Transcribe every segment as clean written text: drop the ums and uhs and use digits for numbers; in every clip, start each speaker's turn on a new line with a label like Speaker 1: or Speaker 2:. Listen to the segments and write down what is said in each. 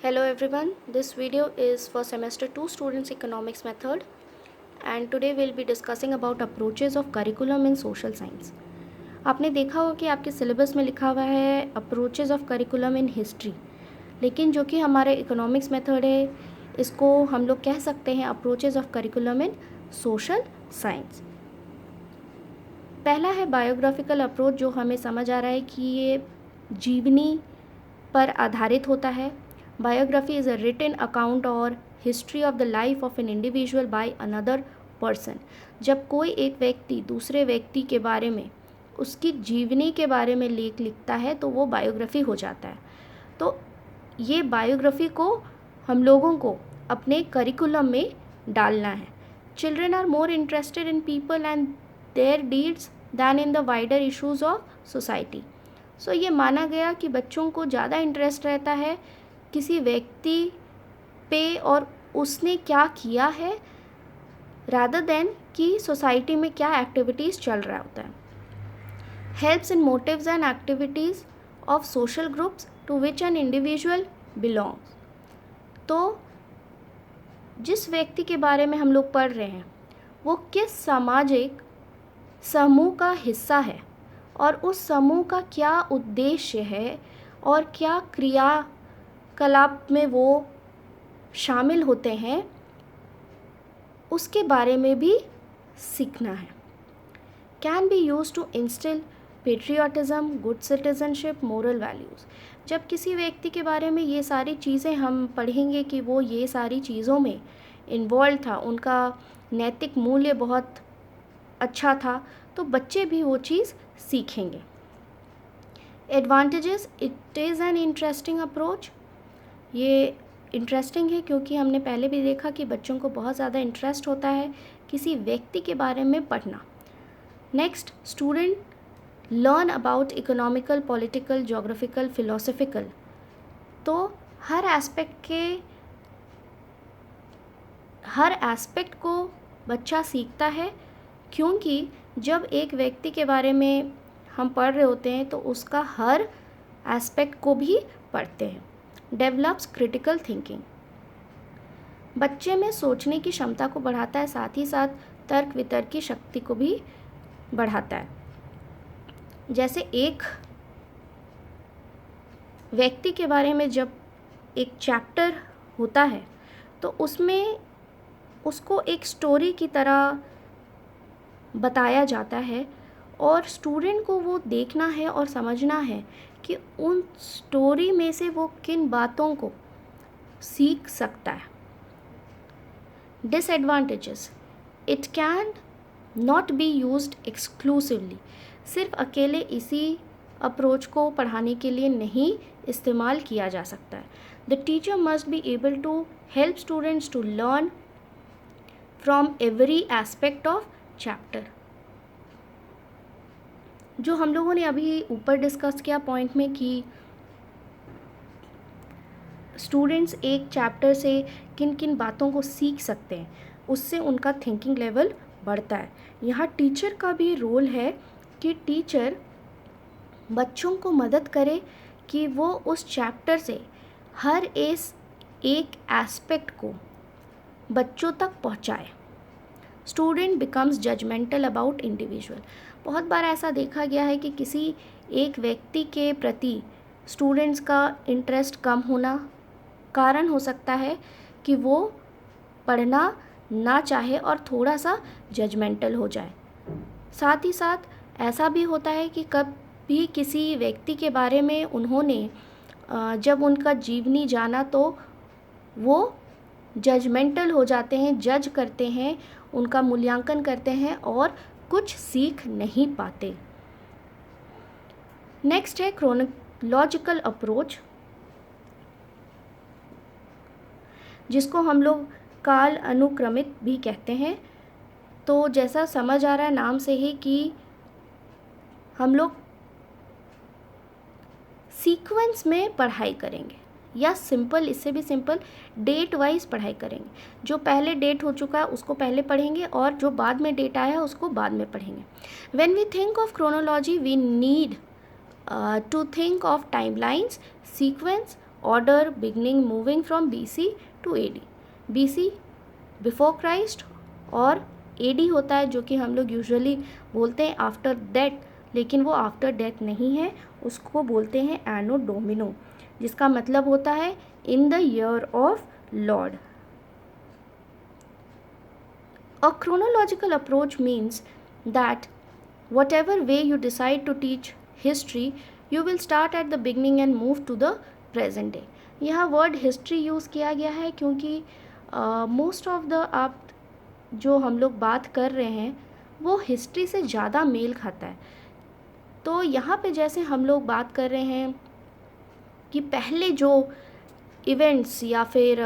Speaker 1: Hello everyone, this video is for semester 2 students economics method and today we'll be discussing about approaches of curriculum in social science. आपने देखा होगा कि आपके syllabus में लिखा हुआ है approaches of curriculum in history, लेकिन जो कि हमारे इकोनॉमिक्स मेथड है इसको हम लोग कह सकते हैं approaches of curriculum in social science. पहला है बायोग्राफिकल अप्रोच, जो हमें समझ आ रहा है कि ये जीवनी पर आधारित होता है। Biography is a written account और history of the life of an individual by another person. जब कोई एक व्यक्ति दूसरे व्यक्ति के बारे में, उसकी जीवनी के बारे में लेख लिखता है तो वो बायोग्राफी हो जाता है। तो ये बायोग्राफी को हम लोगों को अपने करिकुलम में डालना है। Children are more interested in people and their deeds than in the wider issues of society. So ये माना गया कि बच्चों को ज़्यादा इंटरेस्ट रहता है किसी व्यक्ति पे और उसने क्या किया है, रादर देन कि सोसाइटी में क्या एक्टिविटीज़ चल रहा होता है। Helps in motives and activities of social groups to which an individual belongs. तो जिस व्यक्ति के बारे में हम लोग पढ़ रहे हैं वो किस सामाजिक समूह का हिस्सा है और उस समूह का क्या उद्देश्य है और क्या क्रियाकलाप में वो शामिल होते हैं, उसके बारे में भी सीखना है। Can be use to instil patriotism, good citizenship, moral values. जब किसी व्यक्ति के बारे में ये सारी चीज़ें हम पढ़ेंगे कि वो ये सारी चीज़ों में इन्वॉल्व था, उनका नैतिक मूल्य बहुत अच्छा था, तो बच्चे भी वो चीज़ सीखेंगे। Advantages, it is an interesting approach. ये इंटरेस्टिंग है क्योंकि हमने पहले भी देखा कि बच्चों को बहुत ज़्यादा इंटरेस्ट होता है किसी व्यक्ति के बारे में पढ़ना। Next, student learn about economical, political, geographical, philosophical. तो हर एस्पेक्ट को बच्चा सीखता है, क्योंकि जब एक व्यक्ति के बारे में हम पढ़ रहे होते हैं तो उसका हर एस्पेक्ट को भी पढ़ते हैं। डेवलप्स क्रिटिकल थिंकिंग, बच्चे में सोचने की क्षमता को बढ़ाता है, साथ ही साथ तर्क वितर्क की शक्ति को भी बढ़ाता है। जैसे एक व्यक्ति के बारे में जब एक चैप्टर होता है तो उसमें उसको एक स्टोरी की तरह बताया जाता है और स्टूडेंट को वो देखना है और समझना है कि उन स्टोरी में से वो किन बातों को सीख सकता है। Disadvantages, it can not be used exclusively. सिर्फ अकेले इसी अप्रोच को पढ़ाने के लिए नहीं इस्तेमाल किया जा सकता है। The teacher must be able to help students to learn from every aspect of chapter. जो हम लोगों ने अभी ऊपर डिस्कस किया पॉइंट में कि स्टूडेंट्स एक चैप्टर से किन किन बातों को सीख सकते हैं, उससे उनका थिंकिंग लेवल बढ़ता है। यहाँ टीचर का भी रोल है कि टीचर बच्चों को मदद करे कि वो उस चैप्टर से हर एक एस्पेक्ट को बच्चों तक पहुँचाए। Student becomes judgemental about individual. बहुत बार ऐसा देखा गया है कि किसी एक व्यक्ति के प्रति स्टूडेंट्स का इंटरेस्ट कम होना कारण हो सकता है कि वो पढ़ना ना चाहे और थोड़ा सा जजमेंटल हो जाए। साथ ही साथ ऐसा भी होता है कि कभी किसी व्यक्ति के बारे में उन्होंने जब उनका जीवनी जाना तो वो जजमेंटल हो जाते हैं, जज करते हैं, उनका मूल्यांकन करते हैं और कुछ सीख नहीं पाते। नेक्स्ट है क्रोनोलॉजिकल अप्रोच, जिसको हम लोग काल अनुक्रमित भी कहते हैं। तो जैसा समझ आ रहा है नाम से ही कि हम लोग सीक्वेंस में पढ़ाई करेंगे, या सिंपल, इससे भी सिंपल डेट वाइज पढ़ाई करेंगे। जो पहले डेट हो चुका है उसको पहले पढ़ेंगे और जो बाद में डेट आया है उसको बाद में पढ़ेंगे। When we think of chronology we need to think of timelines, sequence order beginning moving from BC to AD. BC before Christ और AD होता है जो कि हम लोग यूजुअली बोलते हैं आफ्टर डेथ, लेकिन वो आफ्टर डेथ नहीं है, उसको बोलते हैं एनो डोमिनो, जिसका मतलब होता है in the year of Lord. A chronological approach means that whatever way you decide to teach history, you will start at the beginning and move to the present day. यहाँ वर्ड हिस्ट्री यूज़ किया गया है क्योंकि most of the आप जो हम लोग बात कर रहे हैं वो हिस्ट्री से ज़्यादा मेल खाता है. तो यहाँ पे जैसे हम लोग बात कर रहे हैं कि पहले जो इवेंट्स या फिर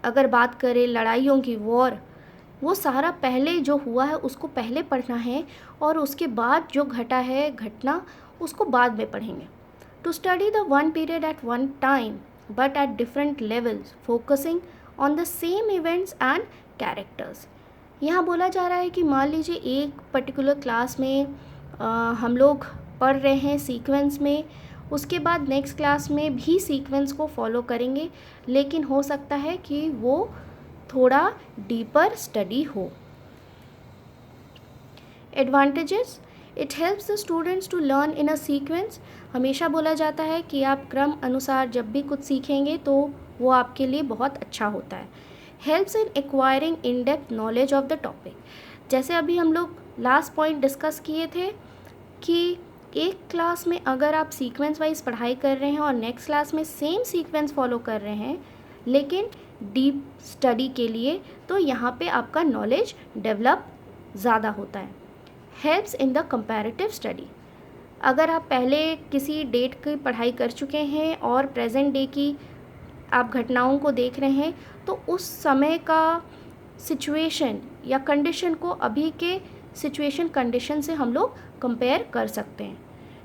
Speaker 1: अगर बात करें लड़ाइयों की, वॉर, वो सारा पहले जो हुआ है उसको पहले पढ़ना है और उसके बाद जो घटा है घटना उसको बाद में पढ़ेंगे. To study the one period at one time but at different levels focusing on the same events and characters. यहाँ बोला जा रहा है कि मान लीजिए एक पर्टिकुलर क्लास में हम लोग पढ़ रहे हैं सीक्वेंस में, उसके बाद नेक्स्ट क्लास में भी सीक्वेंस को फॉलो करेंगे, लेकिन हो सकता है कि वो थोड़ा डीपर स्टडी हो. Advantages, it helps the students to learn in a sequence. हमेशा बोला जाता है कि आप क्रम अनुसार जब भी कुछ सीखेंगे तो वो आपके लिए बहुत अच्छा होता है. Helps in acquiring in depth knowledge of the topic. जैसे अभी हम लोग लास्ट पॉइंट डिस्कस किए थे कि एक क्लास में अगर आप सीक्वेंस वाइज पढ़ाई कर रहे हैं और नेक्स्ट क्लास में सेम सीक्वेंस फॉलो कर रहे हैं लेकिन डीप स्टडी के लिए, तो यहाँ पे आपका नॉलेज डेवलप ज़्यादा होता है. Helps in the comparative study. अगर आप पहले किसी डेट की पढ़ाई कर चुके हैं और प्रेजेंट डे की आप घटनाओं को देख रहे हैं तो उस समय का सिचुएशन या कंडीशन को अभी के सिचुएशन कंडीशन से हम लोग कंपेयर कर सकते हैं.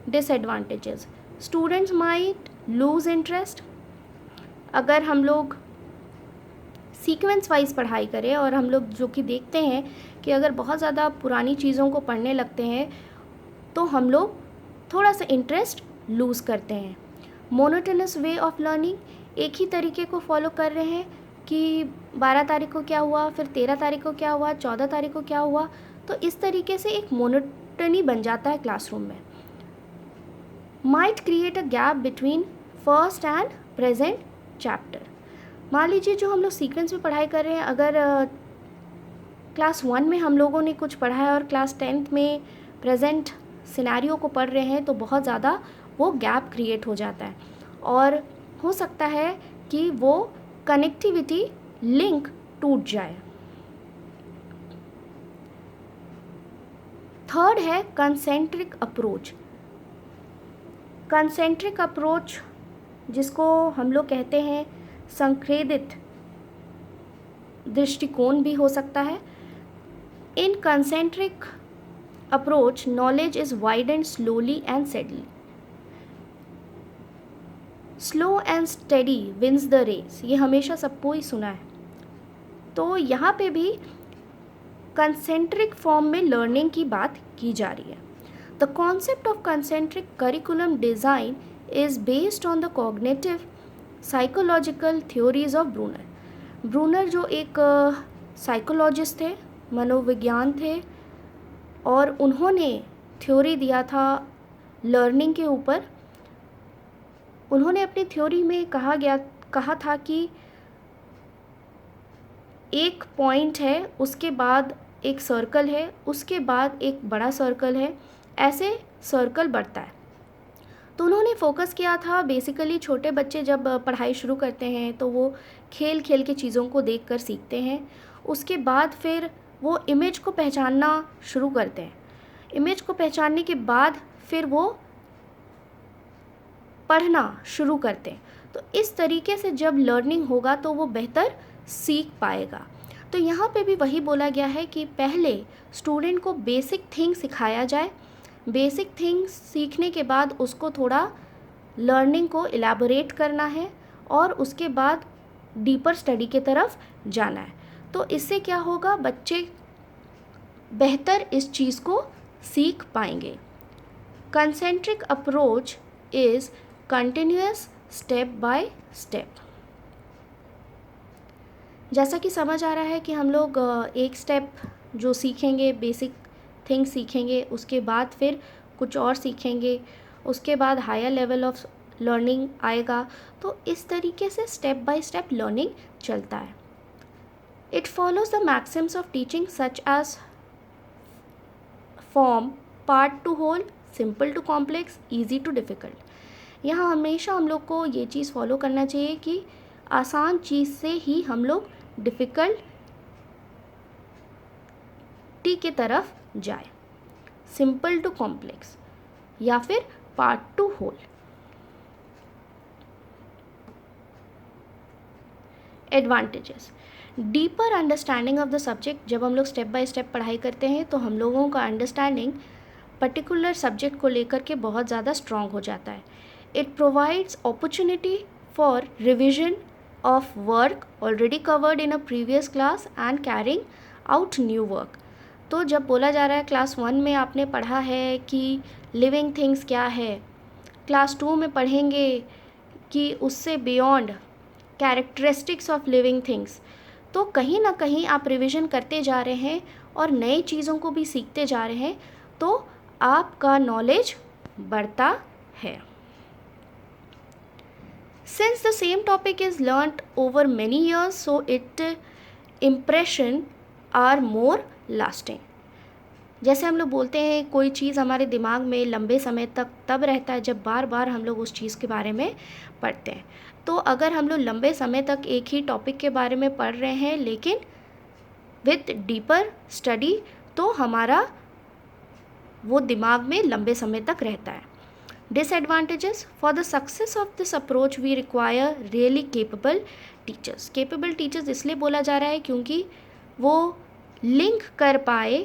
Speaker 1: Disadvantages, students might lose interest. अगर हम लोग सीक्वेंस वाइज पढ़ाई करें और हम लोग जो कि देखते हैं कि अगर बहुत ज़्यादा पुरानी चीज़ों को पढ़ने लगते हैं तो हम लोग थोड़ा सा इंटरेस्ट लूज़ करते हैं. मोनोटोनस वे ऑफ लर्निंग, एक ही तरीके को फॉलो कर रहे हैं कि 12 तारीख को क्या हुआ, फिर 13 तारीख को क्या हुआ, 14 तारीख को क्या हुआ, तो इस तरीके से एक मोनोटनी बन जाता है क्लासरूम में. Might create a gap between first and present chapter. मान लीजिए जो हम लोग सीक्वेंस में पढ़ाई कर रहे हैं, अगर क्लास 1 में हम लोगों ने कुछ पढ़ा है और क्लास 10th में प्रेजेंट सिनेरियो को पढ़ रहे हैं तो बहुत ज़्यादा वो गैप क्रिएट हो जाता है और हो सकता है कि वो कनेक्टिविटी लिंक टूट जाए. थर्ड है कंसेंट्रिक अप्रोच. कंसेंट्रिक अप्रोच जिसको हम लोग कहते हैं संकेंद्रित दृष्टिकोण भी हो सकता है. In concentric approach knowledge is widened slowly and steadily. Slow and steady wins the race, ये हमेशा सबको ही सुना है. तो यहाँ पे भी कंसेंट्रिक फॉर्म में लर्निंग की बात की जा रही है. The concept of concentric curriculum design is based on the cognitive psychological theories of Bruner. Bruner जो एक साइकोलॉजिस्ट थे, मनोविज्ञान थे, और उन्होंने थ्योरी दिया था लर्निंग के ऊपर. उन्होंने अपनी थ्योरी में कहा था कि एक पॉइंट है, उसके बाद एक सर्कल है, उसके बाद एक बड़ा सर्कल है, ऐसे सर्कल बढ़ता है. तो उन्होंने फोकस किया था बेसिकली छोटे बच्चे जब पढ़ाई शुरू करते हैं तो वो खेल खेल के चीज़ों को देखकर सीखते हैं. उसके बाद फिर वो इमेज को पहचानना शुरू करते हैं. इमेज को पहचानने के बाद फिर वो पढ़ना शुरू करते हैं. तो इस तरीके से जब लर्निंग होगा तो वो बेहतर सीख पाएगा. तो यहाँ पे भी वही बोला गया है कि पहले स्टूडेंट को बेसिक थिंग सिखाया जाए. बेसिक थिंग्स सीखने के बाद उसको थोड़ा लर्निंग को इलैबोरेट करना है और उसके बाद डीपर स्टडी के तरफ जाना है. तो इससे क्या होगा, बच्चे बेहतर इस चीज़ को सीख पाएंगे. Concentric approach is continuous step by step. जैसा कि समझ आ रहा है कि हम लोग एक स्टेप जो सीखेंगे, बेसिक थिंग्स सीखेंगे, उसके बाद फिर कुछ और सीखेंगे, उसके बाद हायर लेवल ऑफ लर्निंग आएगा। तो इस तरीके से स्टेप बाय स्टेप लर्निंग चलता है। It follows the maxims of teaching such as form, part to whole, simple to complex, easy to difficult. यहाँ हमेशा हम लोग को ये चीज़ फॉलो करना चाहिए कि आसान चीज़ से ही हम लोग डिफ़िकल्टी की तरफ जाए, सिंपल टू कॉम्प्लेक्स या फिर part to whole. Advantages, deeper understanding of the subject. जब हम लोग स्टेप बाय स्टेप पढ़ाई करते हैं तो हम लोगों का अंडरस्टैंडिंग पर्टिकुलर सब्जेक्ट को लेकर के बहुत ज़्यादा स्ट्रॉन्ग हो जाता है। It provides opportunity for revision of work already covered in a previous class and carrying out new work. तो जब बोला जा रहा है क्लास 1 में आपने पढ़ा है कि लिविंग थिंग्स क्या है, क्लास 2 में पढ़ेंगे कि उससे beyond characteristics of living things, तो कहीं ना कहीं आप रिवीजन करते जा रहे हैं और नई चीज़ों को भी सीखते जा रहे हैं, तो आपका नॉलेज बढ़ता है। Since the same topic is learnt over many years, so its impression are more lasting. जैसे हम लोग बोलते हैं कोई चीज़ हमारे दिमाग में लंबे समय तक तब रहता है जब बार बार हम लोग उस चीज़ के बारे में पढ़ते हैं। तो अगर हम लोग लंबे समय तक एक ही टॉपिक के बारे में पढ़ रहे हैं लेकिन विथ डीपर स्टडी, तो हमारा वो दिमाग में लंबे समय तक रहता है। Disadvantages, for the success of this approach we require really capable teachers. Capable teachers इसलिए बोला जा रहा है क्योंकि वो लिंक कर पाए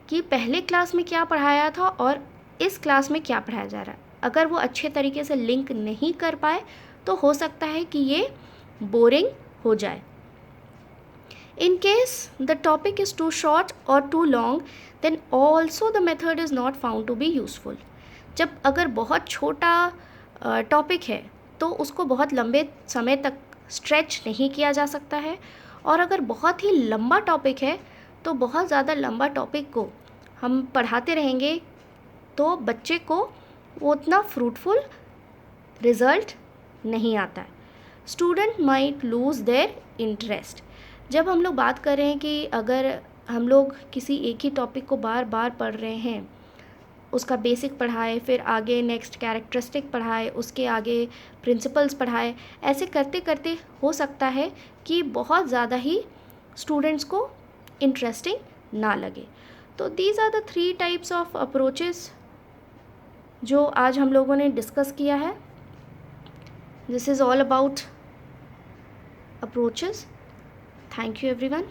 Speaker 1: कि पहले क्लास में क्या पढ़ाया था और इस क्लास में क्या पढ़ाया जा रहा है। अगर वो अच्छे तरीके से लिंक नहीं कर पाए तो हो सकता है कि ये बोरिंग हो जाए। In case the topic is too short or too long, then also the method is not found to be useful. जब अगर बहुत छोटा टॉपिक है तो उसको बहुत लंबे समय तक स्ट्रेच नहीं किया जा सकता है, और अगर बहुत ही लंबा टॉपिक है तो बहुत ज़्यादा लंबा टॉपिक को हम पढ़ाते रहेंगे तो बच्चे को उतना फ्रूटफुल रिज़ल्ट नहीं आता है। Student might lose their interest. जब हम लोग बात कर रहे हैं कि अगर हम लोग किसी एक ही टॉपिक को बार बार पढ़ रहे हैं, उसका बेसिक पढ़ाए, फिर आगे नेक्स्ट कैरेक्टरिस्टिक पढ़ाए, उसके आगे प्रिंसिपल्स पढ़ाए, ऐसे करते करते हो सकता है कि बहुत ज़्यादा ही स्टूडेंट्स को इंटरेस्टिंग ना लगे। तो these are the 3 types of approaches जो आज हम लोगों ने डिस्कस किया है। This is all about approaches. Thank you everyone.